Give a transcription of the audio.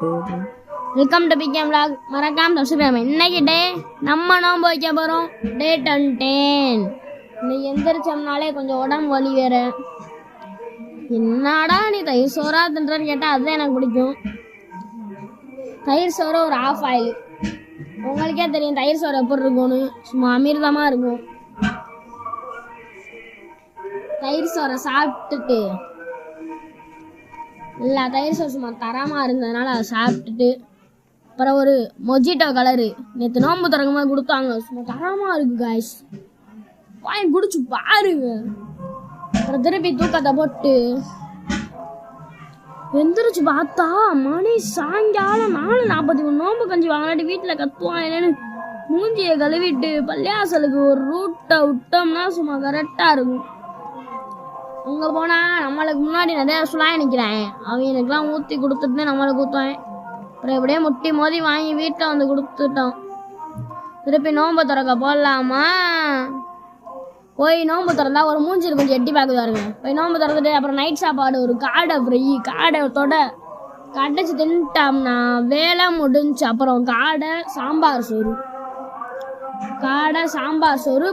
Welcome to became vlog. மறக்காம subscribe. இன்னைக்கு டே நம்ம நோம்பு வைக்க போகிறோம். டே 10. இன்னைக்கு எந்திரிச்சோம்னாலே கொஞ்சம் உடம்பு வலி வேற. என்னடா நீ தயிர் சோறா தின்றன்னு கேட்டால் அதுதான் எனக்கு பிடிக்கும். தயிர் சோறு ஒரு ஆஃப் ஆயில். உங்களுக்கே தெரியும் தயிர் சோறு எப்படி இருக்கும்னு. சும்மா அமிர்தமாக இருக்கும். தயிர் சோறை சாப்பிட்டுட்டு இல்லை, தயிர் சோறு சும்மா தரமாக இருந்ததுனால அதை சாப்பிட்டுட்டு அப்புறம் ஒரு மொஜிட்டோ கலரு நேற்று நோம்பு திறக்கும் போது கொடுத்தாங்க. சும்மா தரமாக இருக்கு காய்ஸ், வாங்கி குடிச்சு பாருங்க. அப்புறம் திருப்பி தூக்கத்தை போட்டு எந்திரிச்சு பார்த்தா மணி சாயங்காலம் 4:43. நோம்பு கஞ்சி வாங்கினாட்டி வீட்டில் கத்துவான் இல்லைன்னு மூஞ்சியை கழுவிட்டு பள்ளியாசலுக்கு ஒரு ரூட்டை விட்டோம்னா சும்மா கரெக்டாக இருக்கும். அங்கே போனால் நம்மளுக்கு முன்னாடி நிறையா சுலாய் நிற்கிறேன். அவங்களுக்குலாம் ஊற்றி கொடுத்துட்டு நம்மளுக்கு ஊற்றுவேன். அப்புறம் எப்படியே முட்டி மோதி வாங்கி வீட்டில் வந்து கொடுத்துட்டோம். திருப்பி நோம்பு திறக்க போடலாமா? போய் நோம்பு திறந்தா ஒரு மூஞ்சில் கொஞ்சம் எட்டி பார்க்குதாருங்க. போய் நோம்பு திறந்துட்டு அப்புறம் நைட் சாப்பாடு ஒரு காடை ஃப்ரை, காடை கடைச்சி தின்ட்டோம்னா வேலை முடிஞ்சு. அப்புறம் காடை சாம்பார் சோறு